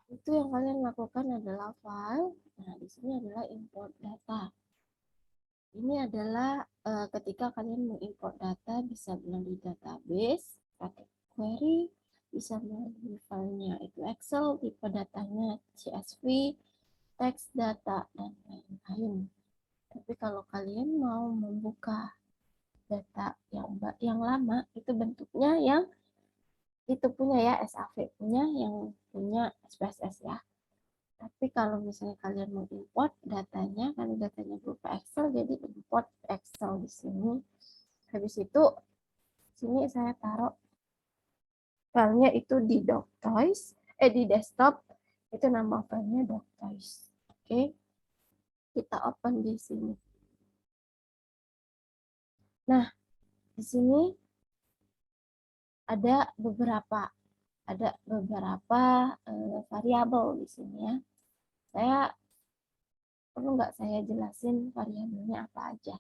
Itu yang kalian lakukan adalah file. Nah, di sini adalah import data. Ini adalah ketika kalian mengimport data bisa melalui database, pakai query, bisa melalui filenya itu Excel, tipe datanya CSV, text data, dan lain-lain. Tapi kalau kalian mau membuka data yang lama, itu bentuknya yang itu punya ya, SAV punya, yang punya SPSS ya. Tapi kalau misalnya kalian mau import datanya, karena datanya berupa Excel, jadi import Excel di sini. Habis itu, sini saya taruh filenya itu di Doctoys, di desktop, itu nama filenya Doctoys. Oke, kita open di sini. Nah, di sini ada beberapa variabel di sini ya. Saya perlu nggak saya jelasin variabelnya apa aja?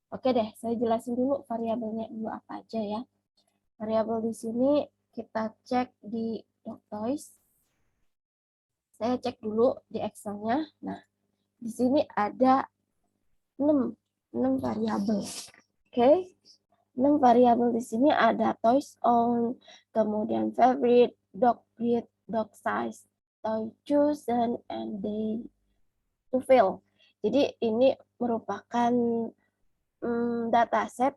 Oke deh, saya jelasin dulu variabelnya dulu apa aja ya. Variabel di sini kita cek di Doctoys. Saya cek dulu di Excel-nya. Nah, di sini ada 6 variabel. Oke. 6 variabel di sini ada toys on, kemudian favorite, dog breed, dog size, toy chosen, and day to fill. Jadi ini merupakan dataset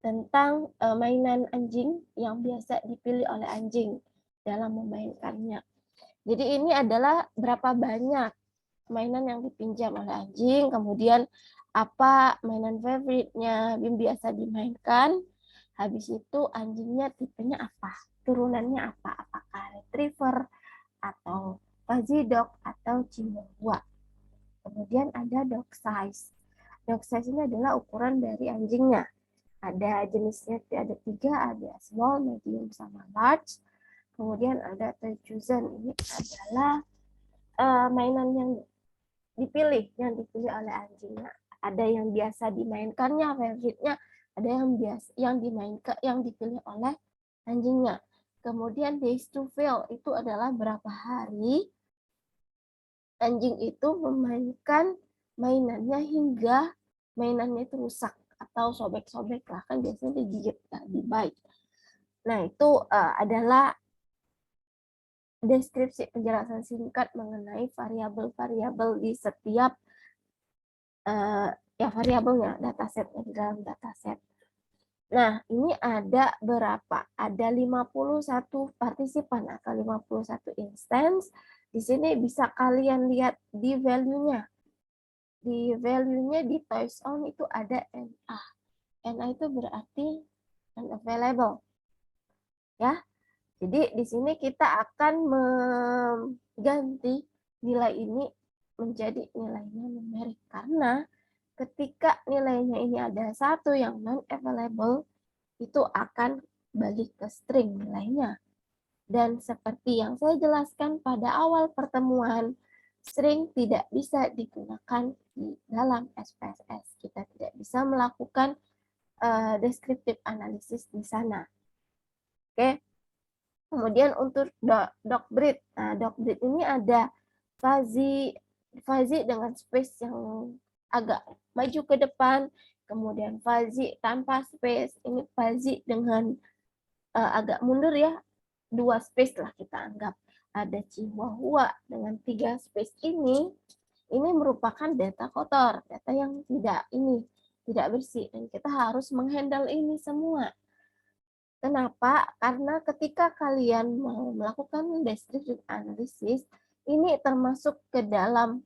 tentang mainan anjing yang biasa dipilih oleh anjing dalam memainkannya. Jadi ini adalah berapa banyak mainan yang dipinjam oleh anjing, kemudian apa mainan favoritnya yang biasa dimainkan, habis itu anjingnya tipenya apa, turunannya apa, apakah retriever atau fuzzy dog atau chihuahua. Kemudian ada dog size. Dog size ini adalah ukuran dari anjingnya. Ada jenisnya, ada 3, ada small, medium, sama large. Kemudian ada toy chosen, ini adalah mainan yang dipilih oleh anjingnya. Ada yang biasa dimainkannya, favoritnya, ada yang dipilih oleh anjingnya. Kemudian days to fill itu adalah berapa hari anjing itu memainkan mainannya hingga mainannya itu rusak atau sobek-sobek lah, kan biasanya digigit, dibite. Nah, itu adalah deskripsi penjelasan singkat mengenai variabel-variabel di setiap ya variabelnya, datasetnya di dalam dataset. Nah, ini ada berapa? Ada 51 partisipan atau 51 instance. Di sini bisa kalian lihat di value-nya. Di value-nya di toys on itu ada NA. NA itu berarti unavailable. Ya. Jadi di sini kita akan mengganti nilai ini menjadi nilainya numerik, karena ketika nilainya ini ada satu yang non-available, itu akan balik ke string nilainya. Dan seperti yang saya jelaskan pada awal pertemuan, string tidak bisa digunakan di dalam SPSS. Kita tidak bisa melakukan descriptive analysis di sana. Oke. Kemudian untuk dog breed. Nah, dog breed ini ada fuzzy dengan space yang agak maju ke depan, kemudian fuzzy tanpa space, ini fuzzy dengan agak mundur ya, 2 space lah kita anggap. Ada chihuahua dengan 3 space ini merupakan data kotor, data yang tidak bersih, dan kita harus menghandle ini semua. Kenapa? Karena ketika kalian mau melakukan descriptive analysis, ini termasuk ke dalam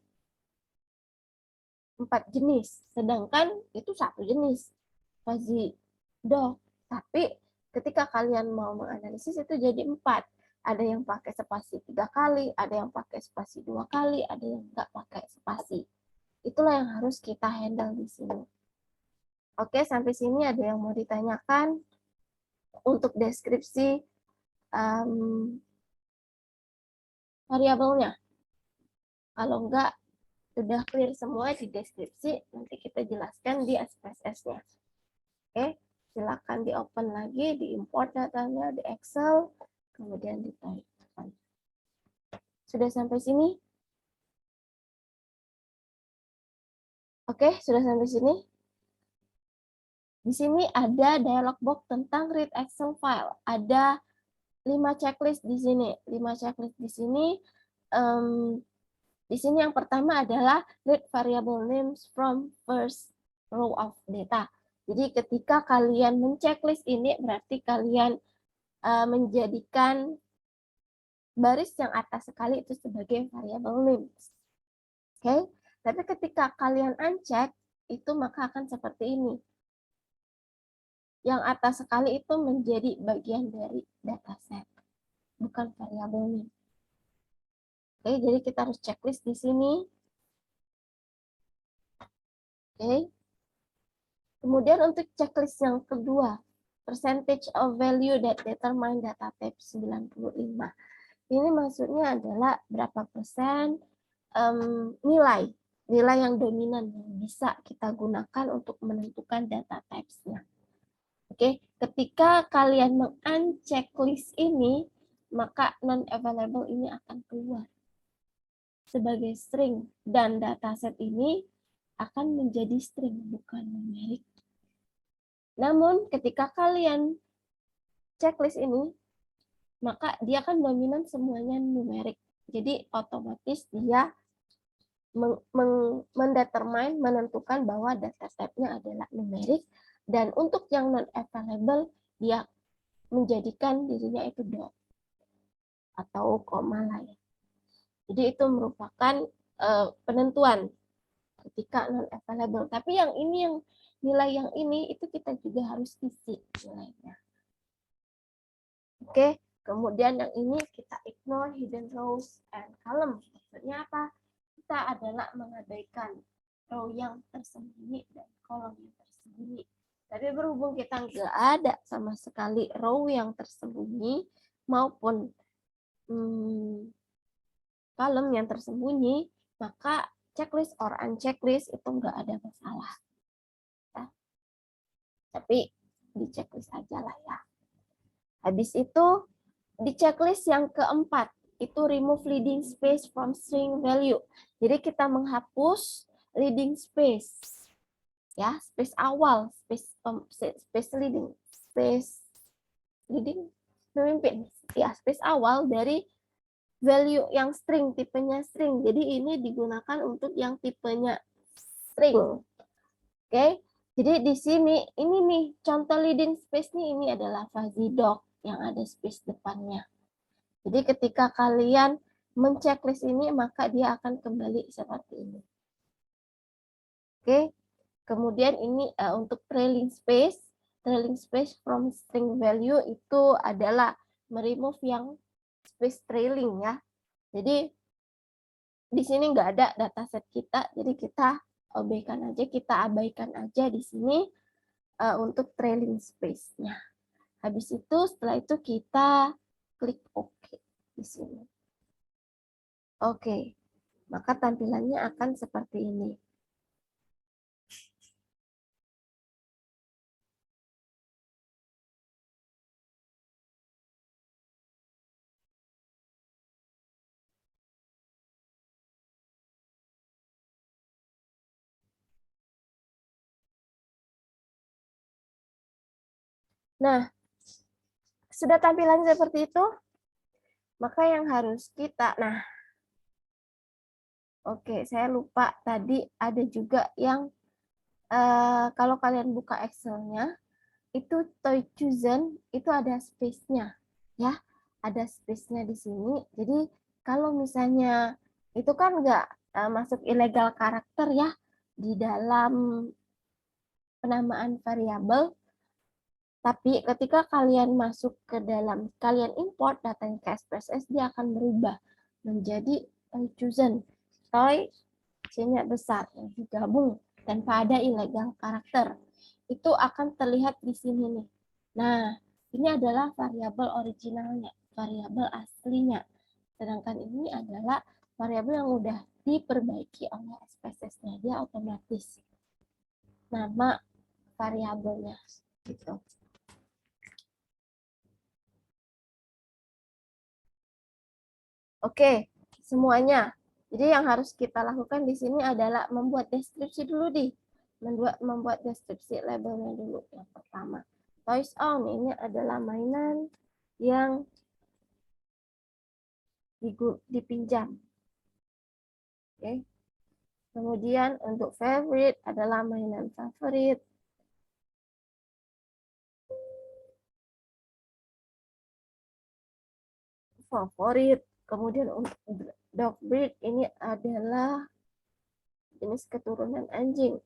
4 jenis, sedangkan itu 1 jenis, fuzzy dog. Tapi ketika kalian mau menganalisis itu jadi 4. Ada yang pakai spasi 3 kali, ada yang pakai spasi 2 kali, ada yang nggak pakai spasi. Itulah yang harus kita handle di sini. Oke, sampai sini ada yang mau ditanyakan? Untuk deskripsi variabelnya. Kalau enggak, sudah clear semua di deskripsi, nanti kita jelaskan di SPSS-nya. Oke, silakan di open lagi, di import datanya di Excel, kemudian di type. Sudah sampai sini? Oke, sudah sampai sini? Di sini ada dialog box tentang read Excel file. Ada 5 checklist di sini. 5 checklist di sini. Di sini yang pertama adalah read variable names from first row of data. Jadi ketika kalian men-checklist ini berarti kalian menjadikan baris yang atas sekali itu sebagai variable names. Oke, tapi ketika kalian uncheck itu maka akan seperti ini. Yang atas sekali itu menjadi bagian dari dataset, bukan variable name. Oke, jadi kita harus checklist di sini. Oke. Kemudian untuk checklist yang kedua, percentage of value that determine data type 95. Ini maksudnya adalah berapa persen nilai yang dominan yang bisa kita gunakan untuk menentukan data types-nya. Oke, ketika kalian meng-uncheck list ini, maka non-available ini akan keluar sebagai string, dan dataset ini akan menjadi string, bukan numerik. Namun, ketika kalian checklist ini, maka dia akan dominan semuanya numerik. Jadi, otomatis dia menentukan bahwa data type-nya adalah numerik, dan untuk yang non-available, dia menjadikan dirinya itu dot atau koma lah ya. Jadi itu merupakan penentuan ketika non-available. Tapi yang ini, yang nilai yang ini, itu kita juga harus isi nilainya. Oke, kemudian yang ini kita ignore hidden rows and column. Maksudnya apa? Kita adalah mengabaikan row yang tersembunyi dan kolom yang tersembunyi. Tapi berhubung kita nggak ada sama sekali row yang tersembunyi maupun kolom yang tersembunyi, maka checklist or unchecklist itu nggak ada masalah. Ya. Tapi di checklist aja lah ya. Habis itu di checklist yang keempat itu remove leading space from string value. Jadi kita menghapus leading space, ya, space awal, space leading, memimpin, ya, space awal dari value yang string, tipenya string. Jadi ini digunakan untuk yang tipenya string. Oke, jadi di sini ini nih contoh leading space nih, ini adalah fuzzy dog yang ada space depannya. Jadi ketika kalian men-checklist ini, maka dia akan kembali seperti ini. Oke, kemudian ini untuk trailing space from string value itu adalah meremove yang space trailing ya. Jadi di sini nggak ada dataset kita, jadi kita abaikan aja di sini untuk trailing space-nya. Habis itu setelah itu kita klik OK di sini. Oke, maka tampilannya akan seperti ini. Nah, sudah tampilan seperti itu, maka yang harus kita, oke, saya lupa tadi ada juga yang kalau kalian buka Excel-nya, itu toy chosen itu ada space-nya, ya, ada space-nya di sini. Jadi kalau misalnya itu kan nggak masuk illegal karakter ya di dalam penamaan variabel. Tapi ketika kalian masuk ke dalam, kalian import datanya ke SPSS, dia akan berubah menjadi toy chosen. Toy, C-nya besar, yang digabung tanpa ada illegal karakter. Itu akan terlihat di sini nih. Nah, ini adalah variabel originalnya, variabel aslinya. Sedangkan ini adalah variabel yang udah diperbaiki oleh SPSS-nya. Dia otomatis nama variabelnya gitu. Oke, semuanya. Jadi yang harus kita lakukan di sini adalah membuat deskripsi dulu membuat deskripsi labelnya dulu yang pertama. Toys on ini adalah mainan yang dipinjam. Oke. Kemudian untuk favorite adalah mainan favorit. Kemudian untuk dog breed ini adalah jenis keturunan anjing.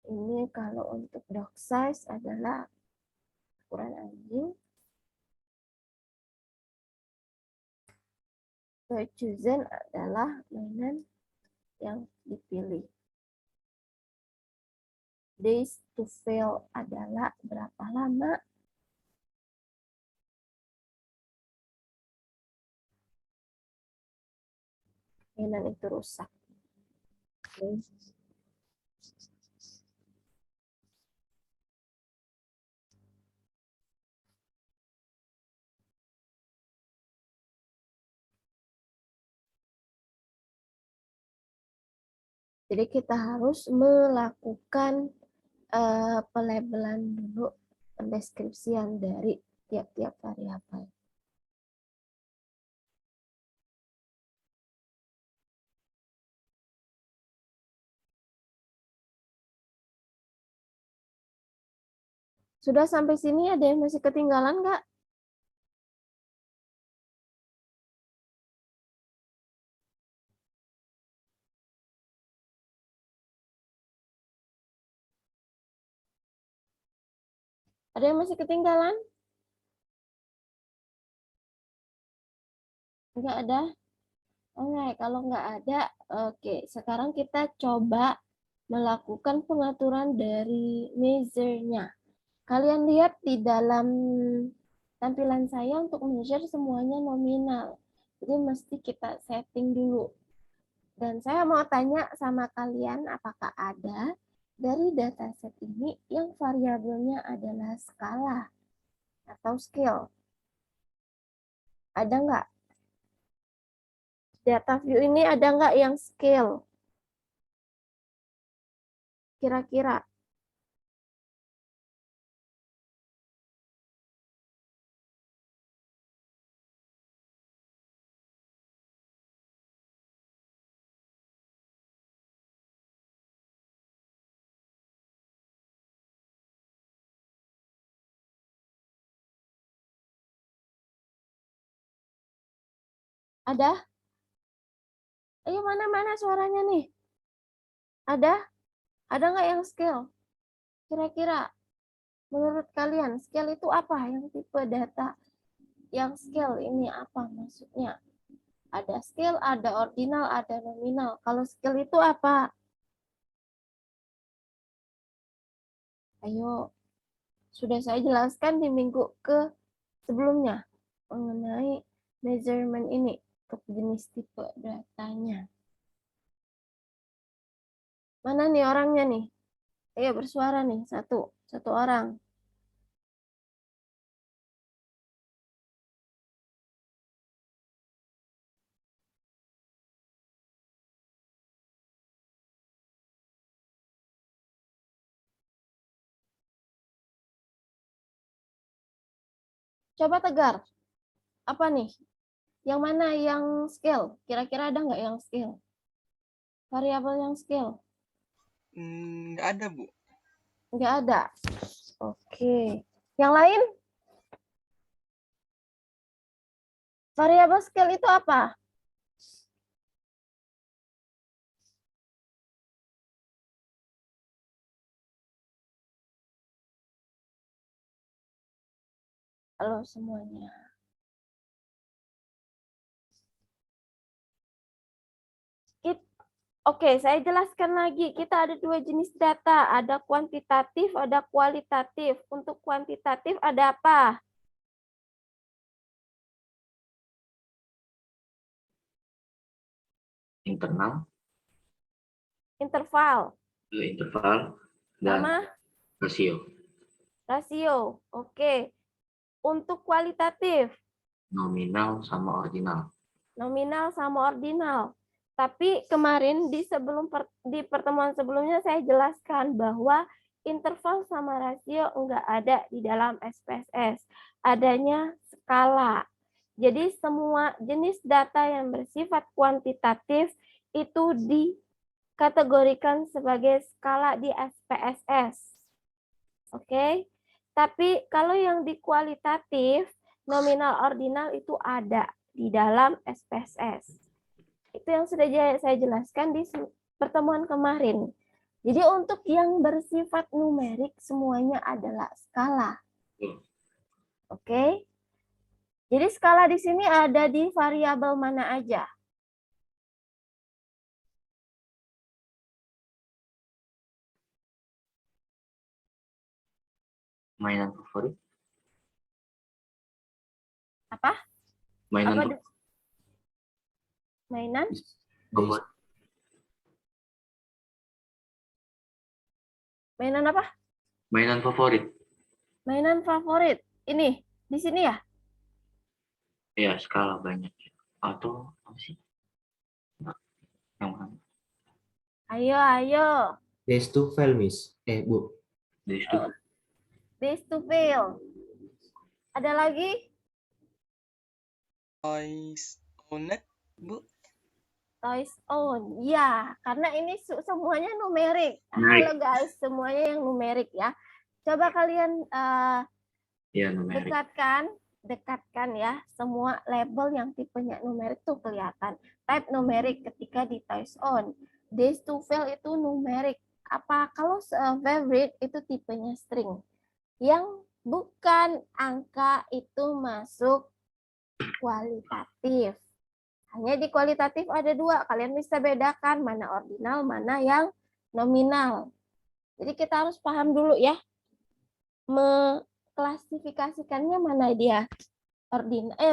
Ini kalau untuk dog size adalah ukuran anjing. Toy chosen adalah mainan yang dipilih. Days to fail adalah berapa lama. Mainan itu rusak. Okay. Jadi kita harus melakukan pelabelan dulu, pendeskripsian dari tiap-tiap variabel. Sudah sampai sini ada yang masih ketinggalan nggak? Ada yang masih ketinggalan? Nggak ada? Oke, kalau nggak ada, oke. Sekarang kita coba melakukan pengaturan dari measure-nya. Kalian lihat di dalam tampilan saya untuk measure semuanya nominal. Jadi mesti kita setting dulu. Dan saya mau tanya sama kalian apakah ada dari dataset ini yang variabelnya adalah skala atau scale. Ada nggak? Data view ini ada nggak yang scale? Kira-kira. Ada? Ayo mana-mana suaranya nih? Ada? Ada nggak yang scale? Kira-kira menurut kalian scale itu apa? Yang tipe data yang scale ini apa maksudnya? Ada scale, ada ordinal, ada nominal. Kalau scale itu apa? Ayo, sudah saya jelaskan di minggu ke sebelumnya mengenai measurement ini untuk jenis tipe datanya. Mana nih orangnya nih? Ayo bersuara nih, satu orang. Coba tegar. Apa nih? Yang mana yang scale? Kira-kira ada nggak yang scale? Variabel yang scale? Nggak ada, Bu. Nggak ada. Oke. Yang lain? Variabel scale itu apa? Halo semuanya. Oke, saya jelaskan lagi. Kita ada dua jenis data. Ada kuantitatif, ada kualitatif. Untuk kuantitatif ada apa? Internal, Interval. interval, dan Sama rasio. rasio. Oke. Untuk kualitatif. Nominal sama ordinal. Nominal sama ordinal. Tapi kemarin di pertemuan sebelumnya saya jelaskan bahwa interval sama rasio enggak ada di dalam SPSS. Adanya skala. Jadi semua jenis data yang bersifat kuantitatif itu dikategorikan sebagai skala di SPSS. Oke. Tapi kalau yang di kualitatif, nominal ordinal itu ada di dalam SPSS. Itu yang sudah saya jelaskan di pertemuan kemarin. Jadi untuk yang bersifat numerik semuanya adalah skala. Oke. Jadi skala di sini ada di variabel mana aja? Mainan favorit. Apa? Mainan Apa mainan? favorit. Mainan apa? Mainan favorit. Mainan favorit. Ini di sini ya? Ya, skala banyak. Atau apa sih? Yang mana? Ayo. Days to fail, Miss. Bu. Dari situ. Days to fail. Ada lagi? Toys owned, Bu. Toys own. Ya, karena ini semuanya numerik. Numerik. Halo guys, semuanya yang numerik ya. Coba kalian Ya, numerik. dekatkan ya semua label yang tipenya numerik tuh kelihatan. Type numerik ketika di toys own. Days to fail itu numerik. Apa kalau favorite itu tipenya string. Yang bukan angka itu masuk kualitatif. Hanya di kualitatif ada dua. Kalian bisa bedakan mana ordinal, mana yang nominal. Jadi kita harus paham dulu ya. Mengklasifikasikannya mana dia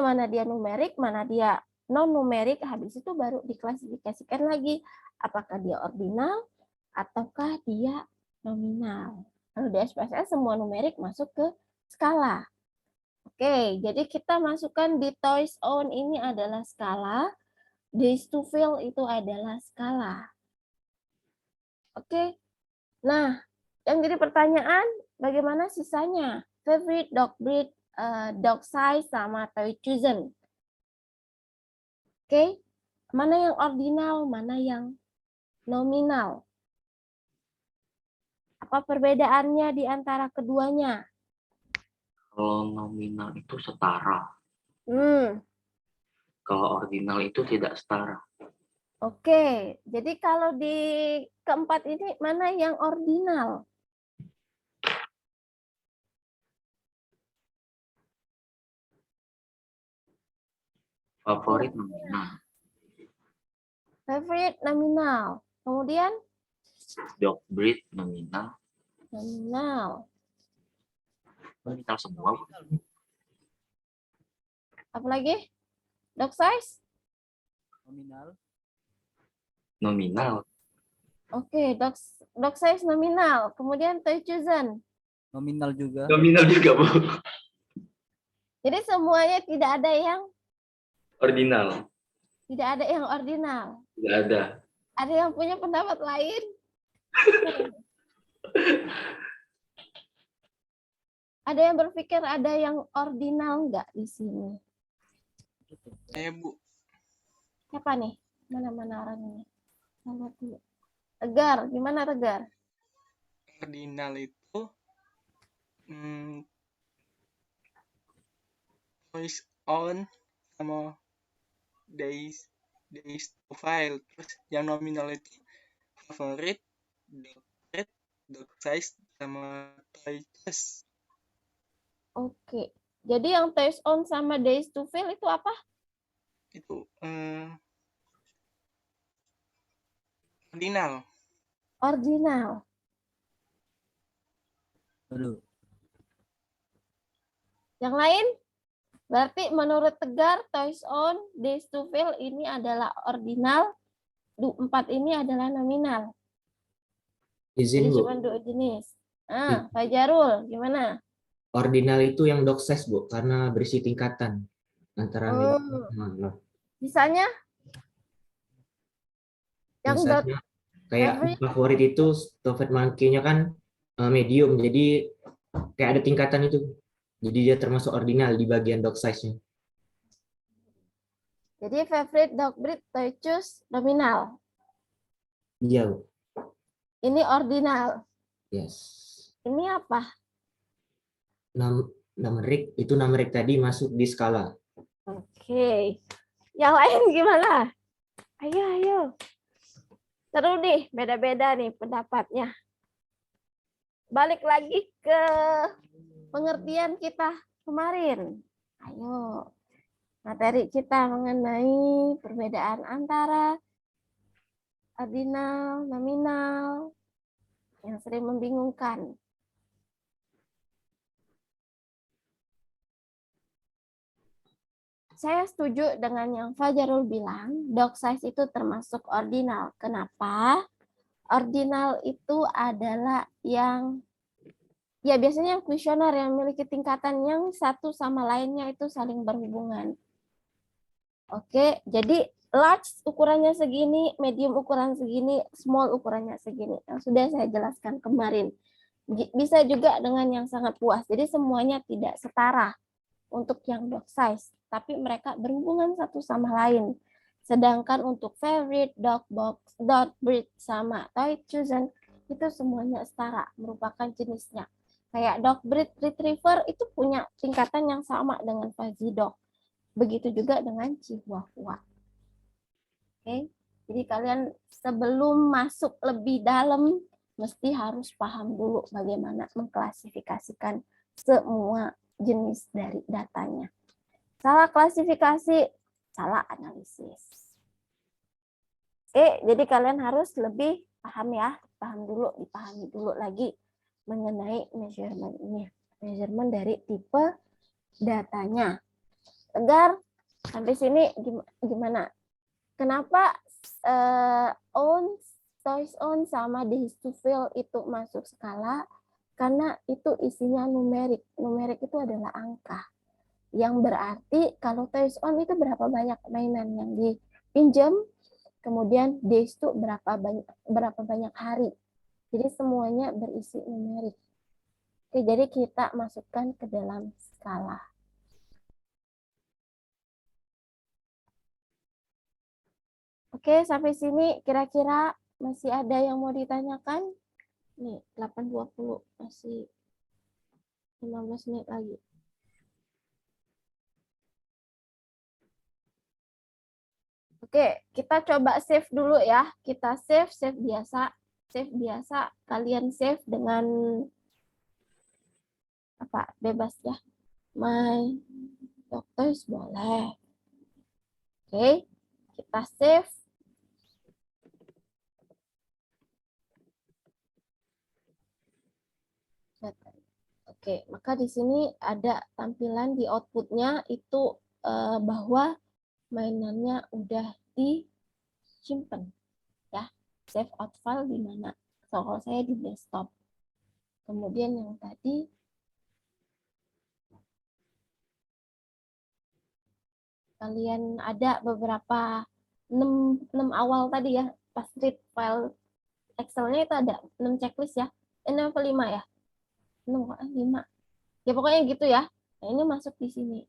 mana dia numerik, mana dia non numerik. Habis itu baru diklasifikasikan lagi apakah dia ordinal ataukah dia nominal. Kalau di SPSS semua numerik masuk ke skala. Oke, jadi kita masukkan di toys own ini adalah skala, days to fail itu adalah skala. Oke, nah yang jadi pertanyaan bagaimana sisanya? Favorite, dog breed, dog size, sama toy chosen. Oke, mana yang ordinal, mana yang nominal? Apa perbedaannya di antara keduanya? Kalau nominal itu setara. Kalau ordinal itu tidak setara. Oke, jadi kalau di keempat ini mana yang ordinal? Favorit nominal. Favorite nominal. Kemudian Dog breed nominal. nominal. Nominal semua. Apa lagi? Dog size? Nominal. Oke, dog size nominal. Kemudian toy chosen. Nominal juga. Nominal juga, Bu. Jadi semuanya tidak ada yang Ordinal. tidak ada yang ordinal. Tidak ada. Ada yang punya pendapat lain? Ada yang berpikir ada yang ordinal nggak di sini? Bu. Siapa nih? Mana orangnya? Lihat dulu. Tegar, gimana Tegar? Ordinal itu toys own sama days to file. Terus yang nominal itu favorite, dog breed, dog size, sama toy choice. Oke. Jadi yang toys on sama days to fail itu apa? Itu ordinal. Ordinal. Dulu. Yang lain? Berarti menurut Tegar, toys on, days to fail ini adalah ordinal, 4 ini adalah nominal. Izin, Jadi Bu. cuma 2 jenis. Pak Jarul, gimana? Ordinal itu yang dog size, Bu, karena berisi tingkatan. antara Oh. medium sama low. Sisanya yang dot Misalnya kayak average. favorit itu Stuffed Monkey-nya kan medium, jadi kayak ada tingkatan itu. Jadi dia termasuk ordinal di bagian dog size-nya. Jadi favorite dog breed toy choose nominal. Iya, Bu. Ini ordinal. Yes. Ini apa? Numeric itu numeric tadi masuk di skala. Oke. Yang lain gimana? Ayo. Seru nih, beda-beda nih pendapatnya. Balik lagi ke pengertian kita kemarin. Ayo. Materi kita mengenai perbedaan antara ordinal, nominal, yang sering membingungkan. Saya setuju dengan yang Fajarul bilang, dog size itu termasuk ordinal. Kenapa? Ordinal itu adalah yang, ya biasanya yang kuesioner yang memiliki tingkatan yang satu sama lainnya itu saling berhubungan. Oke, jadi large ukurannya segini, medium ukuran segini, small ukurannya segini. Yang sudah saya jelaskan kemarin. Bisa juga dengan yang sangat puas. Jadi semuanya tidak setara untuk yang dog size, tapi mereka berhubungan satu sama lain. Sedangkan untuk favorite, dog box, dog breed, sama toy chosen, itu semuanya setara, merupakan jenisnya. Kayak dog breed retriever itu punya tingkatan yang sama dengan fuzzy dog. Begitu juga dengan Chihuahua. Oke, jadi kalian sebelum masuk lebih dalam, mesti harus paham dulu bagaimana mengklasifikasikan semua jenis dari datanya. Salah klasifikasi, salah analisis. Oke, jadi kalian harus lebih paham ya, dipahami dulu lagi mengenai measurement ini. Measurement dari tipe datanya. Tegar, sampai sini gimana? Kenapa on, toys on sama days to fill itu masuk skala? Karena itu isinya numerik. Numerik itu adalah angka. Yang berarti kalau toys on itu berapa banyak mainan yang dipinjam, kemudian days itu berapa banyak hari. Jadi semuanya berisi numerik. Oke, jadi kita masukkan ke dalam skala. Oke, sampai sini kira-kira masih ada yang mau ditanyakan? Nih, 8.20, masih 15 menit lagi. Oke, kita coba save dulu ya. Kita save biasa. Save biasa, kalian save dengan apa? Bebas ya. My Doctors boleh. Oke, kita save. Oke, maka di sini ada tampilan di outputnya itu bahwa mainannya udah disimpan ya. Save out file di mana? So, kalau saya di desktop. Kemudian yang tadi kalian ada beberapa 6 awal tadi ya, pas read file Excel-nya itu ada 6 checklist ya. 6 atau 5 ya? 5. Ya pokoknya gitu ya. Nah, ini masuk di sini.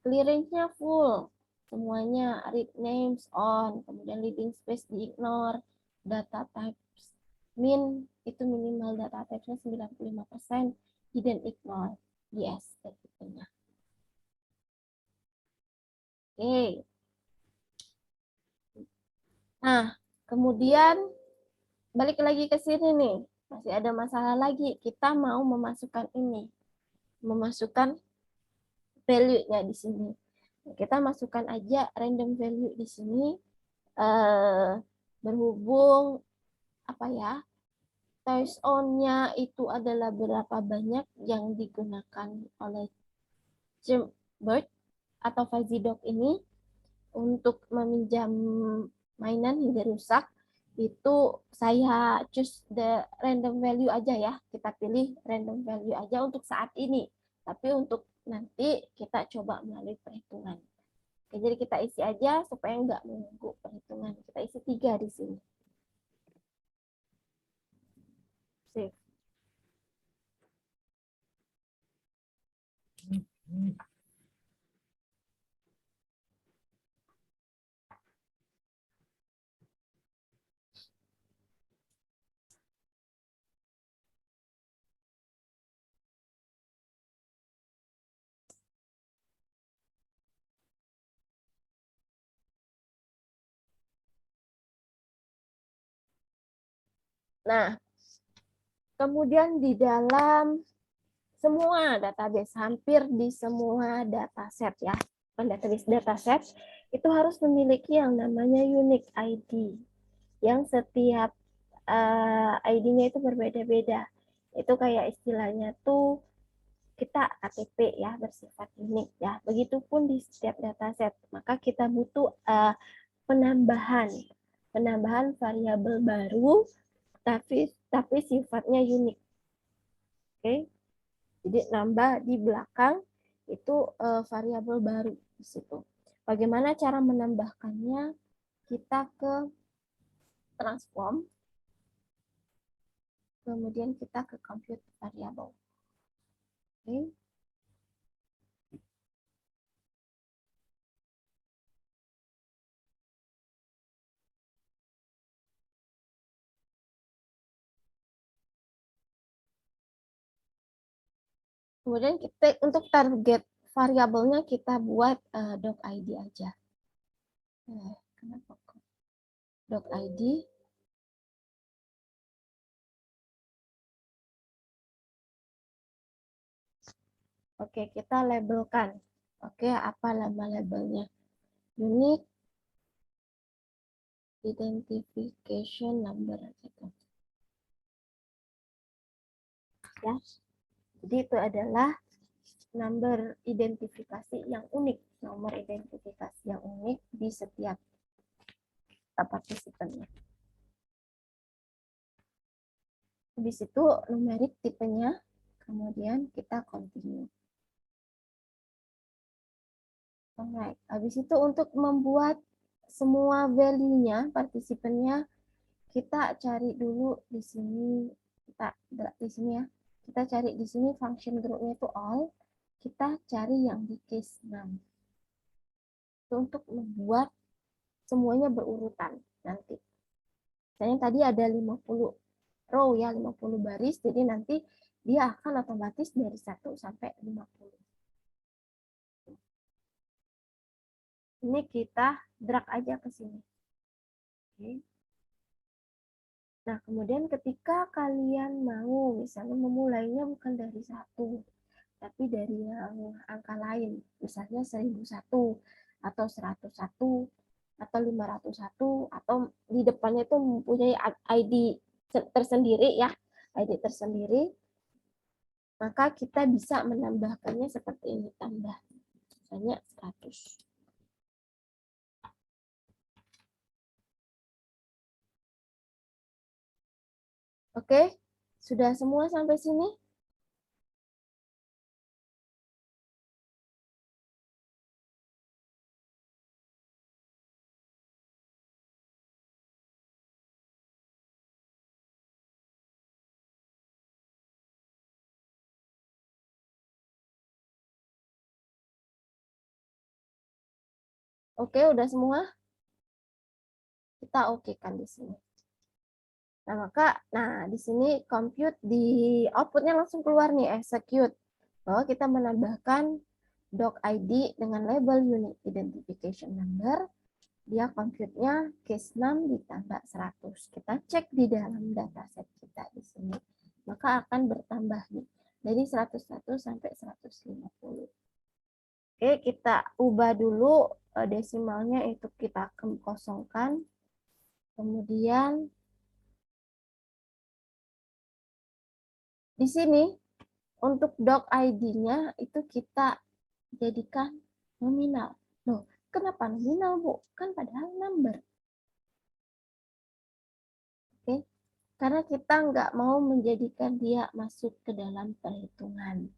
Clearance-nya full. Semuanya read names on, kemudian leading space di ignore, data types min itu minimal data types-nya 95%, hidden ignore. Yes, gitu-nya. Oke. Nah, kemudian balik lagi ke sini nih. Masih ada masalah lagi. Kita mau memasukkan ini. Memasukkan value-nya di sini. Kita masukkan aja random value di sini. Berhubung apa ya? Toys on-nya itu adalah berapa banyak yang digunakan oleh Bird atau Fuzzy Dog ini untuk meminjam mainan hingga rusak. Itu saya choose the random value aja ya. Kita pilih random value aja untuk saat ini. Tapi untuk nanti kita coba melalui perhitungan. Oke, jadi kita isi aja supaya nggak mengganggu perhitungan. Kita isi 3 di sini. Save. Nah, kemudian di dalam semua database, hampir di semua dataset ya, database dataset itu harus memiliki yang namanya unique ID, yang setiap ID-nya itu berbeda-beda. Itu kayak istilahnya tuh kita KTP ya, bersifat unik ya. Begitupun di setiap dataset, maka kita butuh penambahan variabel baru tapi sifatnya unik. Oke. Jadi nambah di belakang itu variabel baru di situ. Bagaimana cara menambahkannya? Kita ke transform, kemudian kita ke compute variable. Oke. Kemudian kita untuk target variabelnya kita buat doc ID aja. Kenapa kok doc ID? Oke, kita labelkan. Oke, apa nama labelnya? Unique identification number gitu. Ya. Jadi itu adalah nomor identifikasi yang unik, nomor identifikasi yang unik di setiap partisipannya. Habis itu numerik tipenya, kemudian kita continue. Alright. Habis itu untuk membuat semua value-nya, partisipannya, kita cari dulu di sini, ya. Kita cari di sini function group-nya itu all, kita cari yang di case 6. Itu untuk membuat semuanya berurutan nanti. Misalnya tadi ada 50 row ya, 50 baris, jadi nanti dia akan otomatis dari 1 sampai 50. Ini kita drag aja ke sini. Oke. Nah, kemudian ketika kalian mau misalnya memulainya bukan dari 1, tapi dari yang angka lain, misalnya 1001 atau 101 atau 501 atau di depannya itu mempunyai ID tersendiri ya, ID tersendiri, maka kita bisa menambahkannya seperti ini, tambah misalnya 100. Oke, sudah semua sampai sini? Oke, udah semua? Kita okekan di sini. Nah, di sini compute di outputnya langsung keluar nih, execute. Bahwa kita menambahkan doc ID dengan label unique identification number, dia compute-nya case 6 ditambah 100. Kita cek di dalam dataset kita di sini. Maka akan bertambah nih, dari 101 sampai 150. Oke, kita ubah dulu desimalnya, itu kita kosongkan. Kemudian di sini untuk doc ID-nya itu kita jadikan nominal. Loh, kenapa nominal, Bu? Kan padahal number. Oke, karena kita nggak mau menjadikan dia masuk ke dalam perhitungan.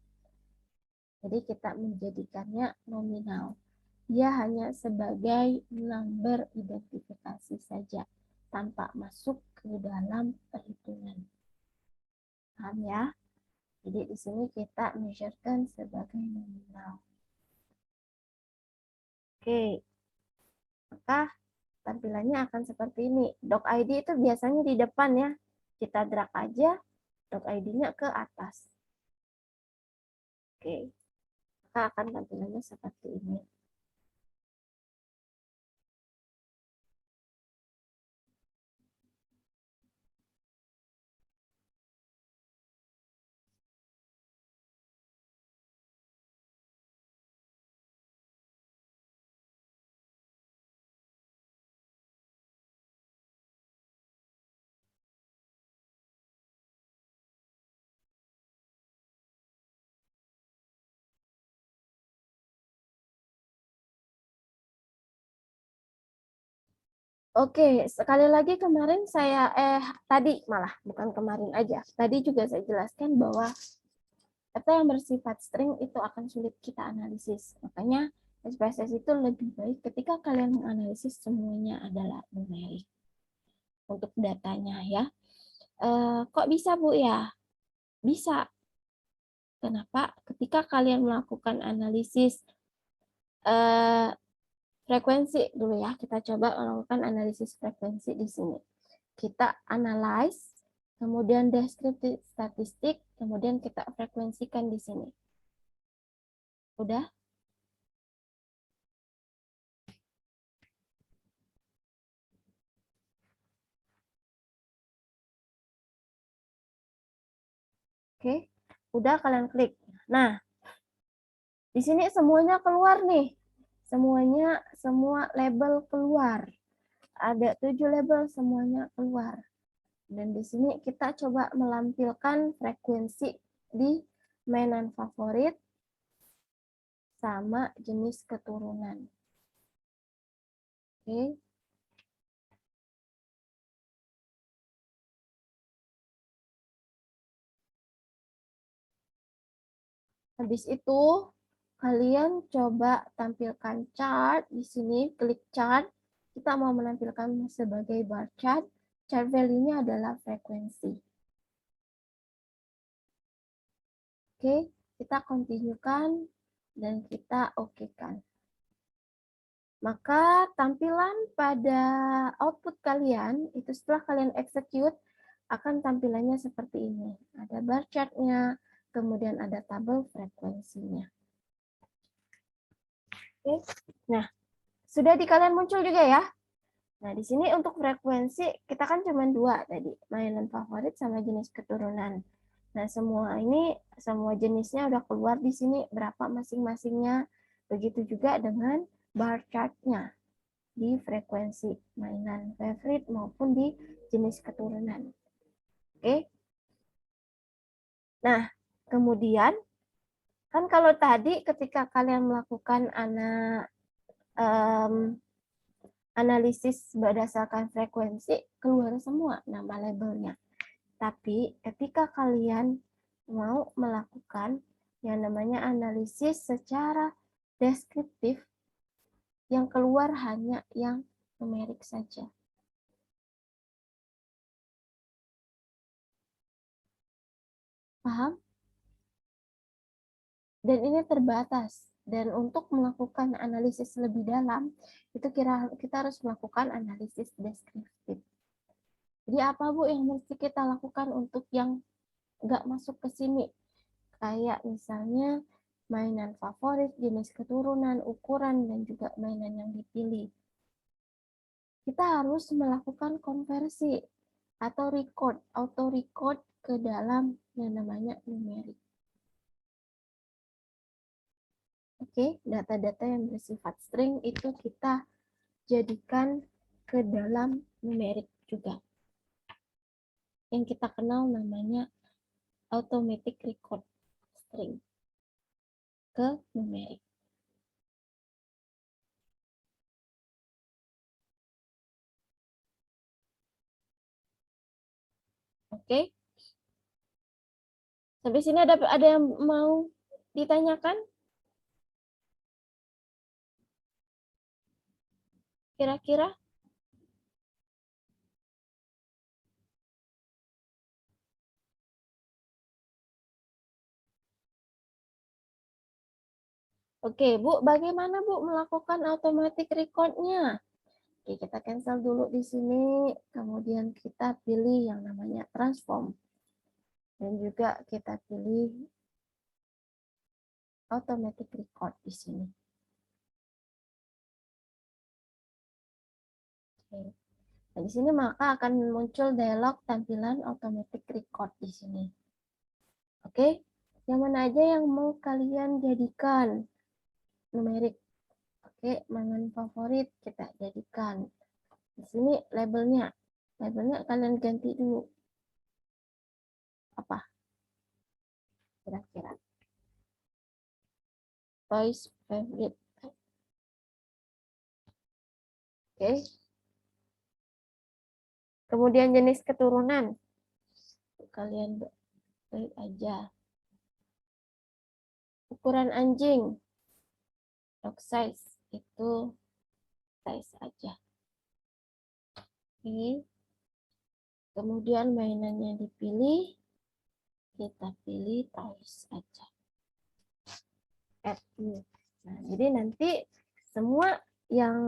Jadi kita menjadikannya nominal. Dia hanya sebagai number identifikasi saja, tanpa masuk ke dalam perhitungan. Paham ya? Jadi di sini kita measurekan sebagai nominal. Oke, maka tampilannya akan seperti ini. Doc ID itu biasanya di depan ya. Kita drag aja doc ID-nya ke atas. Oke, maka akan tampilannya seperti ini. Oke, sekali lagi kemarin tadi malah bukan kemarin aja. Tadi juga saya jelaskan bahwa data yang bersifat string itu akan sulit kita analisis. Makanya SPSS itu lebih baik ketika kalian menganalisis semuanya adalah numerik untuk datanya ya. Kok bisa Bu ya? Bisa. Kenapa? Ketika kalian melakukan analisis frekuensi dulu ya, kita coba melakukan analisis frekuensi di sini. Kita analyze, kemudian deskriptif statistik, kemudian kita frekuensikan di sini. Udah? Oke, udah kalian klik. Nah, di sini semuanya keluar nih. Semua label keluar. Ada 7 label semuanya keluar. Dan di sini kita coba melampilkan frekuensi di mainan favorit sama jenis keturunan. Oke. Habis itu kalian coba tampilkan chart di sini, klik chart. Kita mau menampilkan sebagai bar chart. Chart value-nya adalah frekuensi. Oke, kita continue-kan dan kita oke-kan. Maka tampilan pada output kalian itu setelah kalian execute akan tampilannya seperti ini. Ada bar chart-nya, kemudian ada tabel frekuensinya. Oke. Nah, sudah di kalian muncul juga ya. Nah, di sini untuk frekuensi kita kan cuma 2 tadi, mainan favorit sama jenis keturunan. Nah, semua jenisnya udah keluar di sini berapa masing-masingnya. Begitu juga dengan bar chart-nya di frekuensi mainan favorit maupun di jenis keturunan. Oke. Nah, kemudian kan kalau tadi ketika kalian melakukan analisis berdasarkan frekuensi, keluar semua nama labelnya. Tapi ketika kalian mau melakukan yang namanya analisis secara deskriptif, yang keluar hanya yang numerik saja. Paham? Dan ini terbatas. Dan untuk melakukan analisis lebih dalam, itu kita harus melakukan analisis deskriptif. Jadi apa Bu yang mesti kita lakukan untuk yang nggak masuk ke sini? Kayak misalnya mainan favorit, jenis keturunan, ukuran, dan juga mainan yang dipilih. Kita harus melakukan konversi atau auto record ke dalam yang namanya numerik. Oke, data-data yang bersifat string itu kita jadikan ke dalam numerik juga. Yang kita kenal namanya automatic record string ke numerik. Oke. Sampai sini ada yang mau ditanyakan? kira-kira? Oke, Bu, bagaimana Bu melakukan automatic record-nya? Oke, kita cancel dulu di sini, kemudian kita pilih yang namanya transform. Dan juga kita pilih automatic record di sini. Oke. Nah, di sini maka akan muncul dialog tampilan automatic record di sini. Oke, yang mana aja yang mau kalian jadikan numerik? Oke, mainan favorit kita jadikan. Di sini labelnya kalian ganti dulu. Apa? Kira-kira. Toys favorite. Oke. Kemudian jenis keturunan. Kalian klik aja. Ukuran anjing. Dog size itu size aja. Oke. Kemudian mainannya dipilih. Kita pilih toys aja. Add new. Nah, jadi nanti semua yang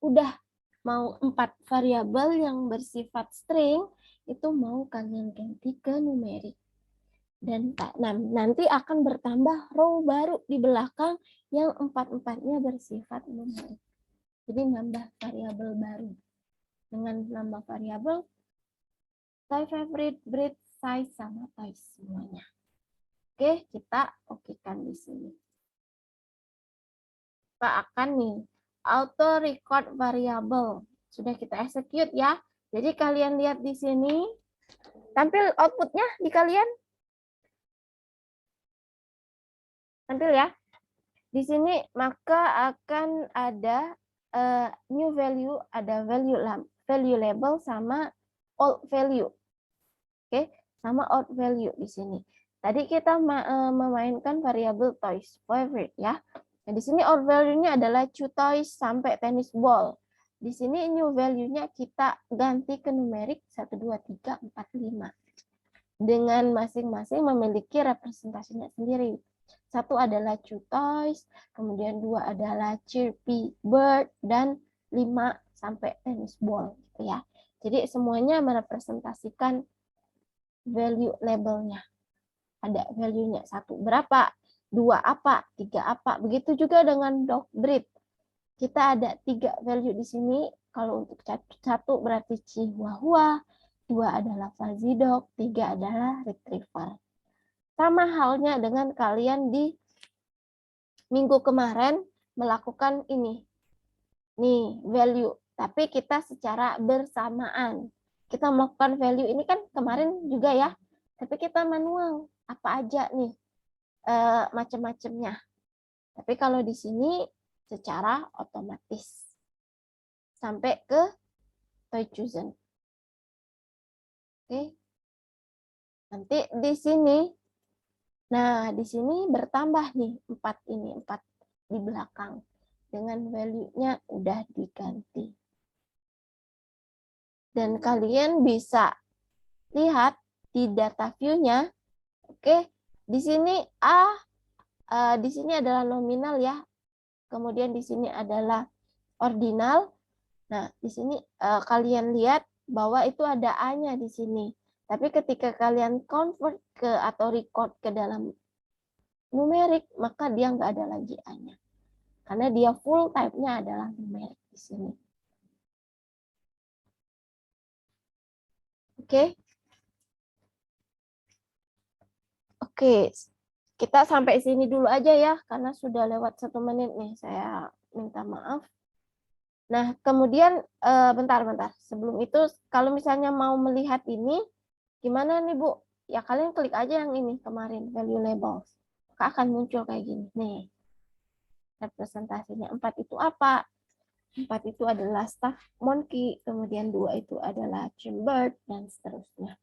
udah mau 4 variabel yang bersifat string itu mau kalian ganti ke numerik. Dan nanti akan bertambah row baru di belakang yang 4-4-nya bersifat numerik. Jadi nambah variabel baru. Dengan nambah variabel type favorite, breed, size, sama toys semuanya. Oke, kita okekan di sini. Kita akan nih auto record variable. Sudah kita execute ya. Jadi kalian lihat di sini. Tampil outputnya di kalian. Tampil ya. Di sini maka akan ada new value, ada value label sama old value. Oke, sama old value di sini. Tadi kita memainkan variabel toys favorite ya. Nah, di sini old value-nya adalah 2 toys sampai tennis ball. Di sini new value-nya kita ganti ke numerik 1, 2, 3, 4, 5. Dengan masing-masing memiliki representasinya sendiri. 1 adalah 2 toys, kemudian 2 adalah chirpy bird, dan 5 sampai tennis ball gitu ya. Jadi semuanya merepresentasikan value labelnya. Ada value-nya 1 berapa, 2 apa, 3 apa. Begitu juga dengan dog breed. Kita ada 3 value di sini. Kalau untuk 1 berarti Chihuahua, 2 adalah fuzzy dog, 3 adalah retriever. Sama halnya dengan kalian di minggu kemarin melakukan ini. Nih, value. Tapi kita secara bersamaan. Kita melakukan value ini kan kemarin juga ya. Tapi kita manual. Apa aja nih macam-macamnya. Tapi kalau di sini secara otomatis. Sampai ke toy chosen. Oke. Nanti di sini. Nah, di sini bertambah nih 4 ini, 4 di belakang. Dengan value-nya udah diganti. Dan kalian bisa lihat di data view-nya. Oke, di sini di sini adalah nominal ya. Kemudian di sini adalah ordinal. Nah, di sini kalian lihat bahwa itu ada A-nya di sini. Tapi ketika kalian convert ke atau record ke dalam numerik, maka dia nggak ada lagi A-nya. Karena dia full type-nya adalah numerik di sini. Oke. Oke, kita sampai sini dulu aja ya, karena sudah lewat 1 menit nih. Saya minta maaf. Nah, kemudian bentar. Sebelum itu, kalau misalnya mau melihat ini, gimana nih Bu? Ya kalian klik aja yang ini kemarin, value labels. Maka akan muncul kayak gini. Nih, representasinya 4 itu apa? 4 itu adalah stuffed monkey, kemudian 2 itu adalah bird, dan seterusnya.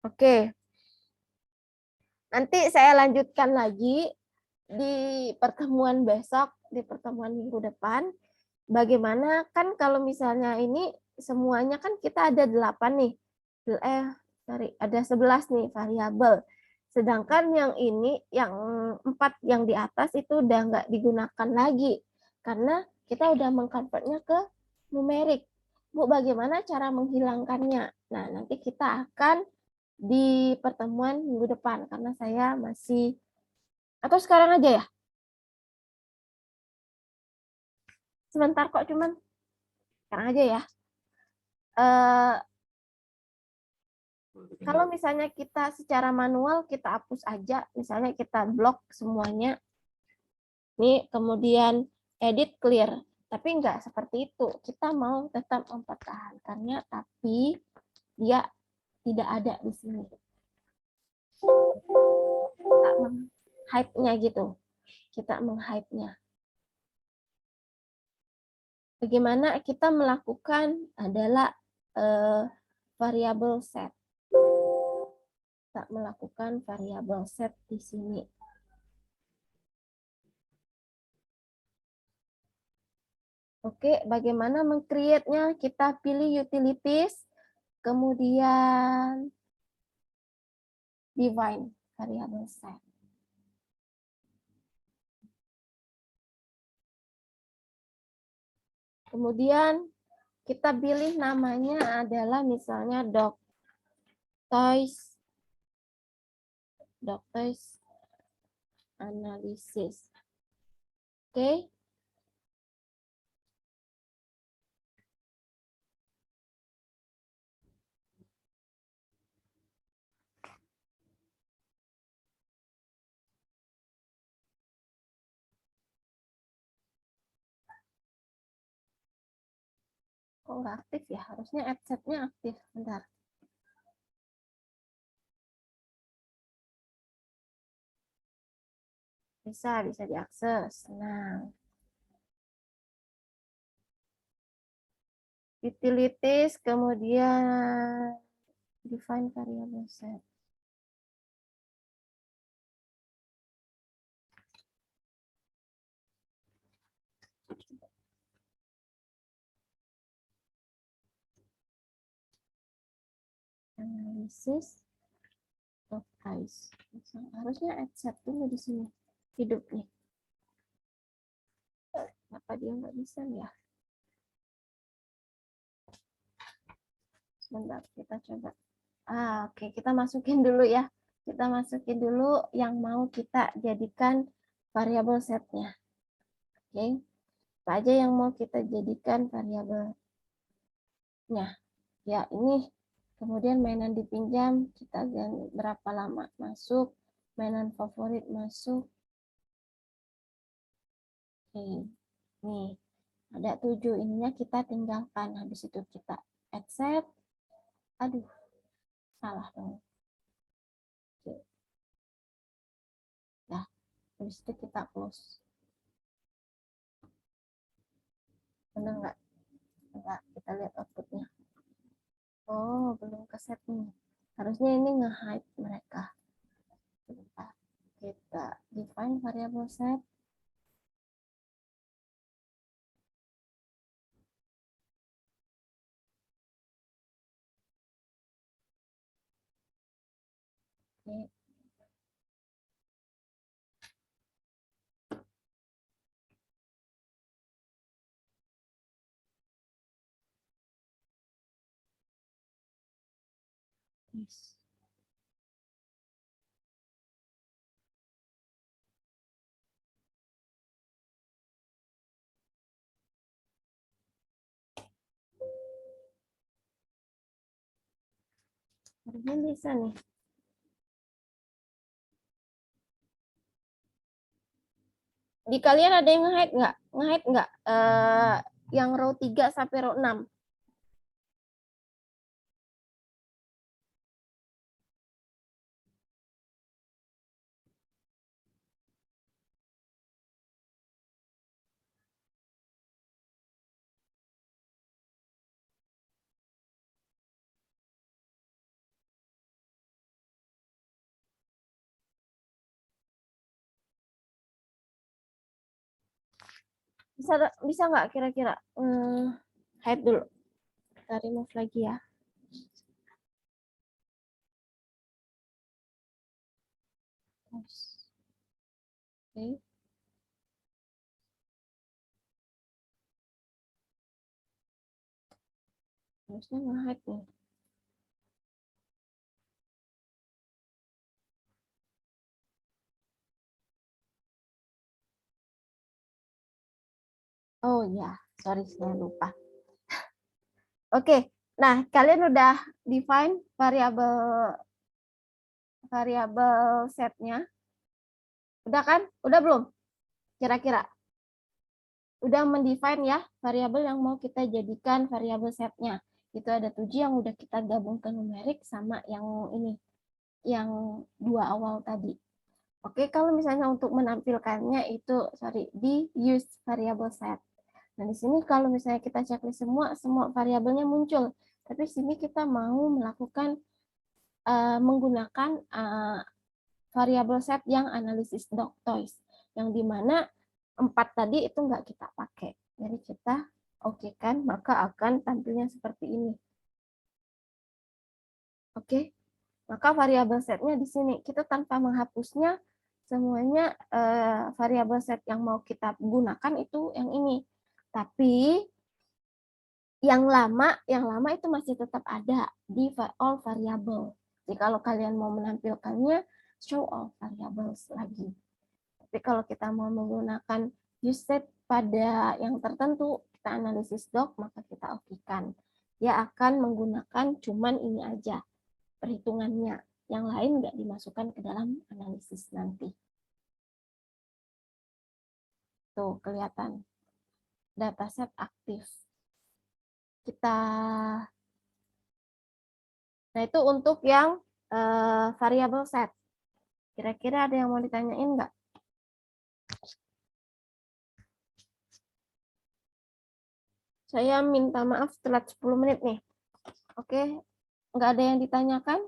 Oke, nanti saya lanjutkan lagi di pertemuan besok, di pertemuan minggu depan. Bagaimana kan kalau misalnya ini semuanya kan kita ada 8 nih. Sorry, ada 11 nih variabel. Sedangkan yang ini, yang 4 yang di atas itu udah nggak digunakan lagi. Karena kita udah mengkonvertnya ke numerik. Bu, bagaimana cara menghilangkannya? Nah, nanti kita akan di pertemuan minggu depan. Karena saya masih, atau sekarang aja ya? Sebentar kok, cuman sekarang aja ya. Kalau misalnya kita secara manual kita hapus aja, misalnya kita blok semuanya, nih kemudian edit clear, tapi enggak seperti itu. Kita mau tetap mempertahankannya, tapi dia tidak ada di sini. Kita meng-hide-nya gitu, kita meng-hide-nya. Bagaimana kita melakukan adalah variable set. Kita melakukan variable set di sini. Oke, bagaimana meng-create-nya? Kita pilih utilities, kemudian define variable set. Kemudian kita pilih namanya adalah misalnya doctoise analysis. Oke. Kok nggak aktif ya? Harusnya add set-nya aktif. Bentar. Bisa diakses. Nah, utilities, kemudian define variable set. Analisis of price. Harusnya add set dulu di sini. Hidup nih. Kenapa dia nggak bisa ya? Sebentar, kita coba. Oke, kita masukin dulu ya. Kita masukin dulu yang mau kita jadikan variabel setnya. Oke, apa aja yang mau kita jadikan variabelnya? Ya, ini. Kemudian mainan dipinjam, kita ganti berapa lama masuk. Mainan favorit masuk. Oke, nih. Ada 7, ininya kita tinggalkan. Habis itu kita accept. Aduh, salah dong. Oke. Nah, habis itu kita close. Benar nggak? Enggak, kita lihat outputnya. Oh, belum ke set nih. Harusnya ini nge-hide mereka. Bentar. Kita define variable set. Oke. Yes. Harusnya bisa nih. Di kalian ada yang nge-hide nggak? Nge-hide nggak? Yang row 3 sampai row 6. Bisa nggak kira-kira? Hide dulu. Kita remove lagi ya. Oke. Harusnya nge-hide nih. Oh ya, sorry saya lupa. Oke, nah kalian udah define variabel setnya? Udah kan? Udah belum? Kira-kira? Udah mendefine ya variabel yang mau kita jadikan variabel setnya. Itu ada 7 yang udah kita gabung ke numerik sama yang ini, yang 2 awal tadi. Oke, kalau misalnya untuk menampilkannya itu, di use variable set. Nah, di sini kalau misalnya kita checklist semua variabelnya muncul. Tapi di sini kita mau melakukan menggunakan variable set yang analisis doctoise, yang dimana 4 tadi itu nggak kita pakai. Jadi kita oke kan, maka akan tampilnya seperti ini. Oke, maka variabel setnya di sini kita tanpa menghapusnya semuanya variabel set yang mau kita gunakan itu yang ini. Tapi yang lama itu masih tetap ada di all variable. Jadi kalau kalian mau menampilkannya show all variables lagi. Tapi kalau kita mau menggunakan use set pada yang tertentu, kita analisis doc, maka kita oke-kan. Dia akan menggunakan cuman ini aja perhitungannya. Yang lain nggak dimasukkan ke dalam analisis nanti. Tuh, kelihatan. Dataset aktif. Nah, itu untuk yang variable set. Kira-kira ada yang mau ditanyain nggak? Saya minta maaf telat 10 menit nih. Oke, nggak ada yang ditanyakan?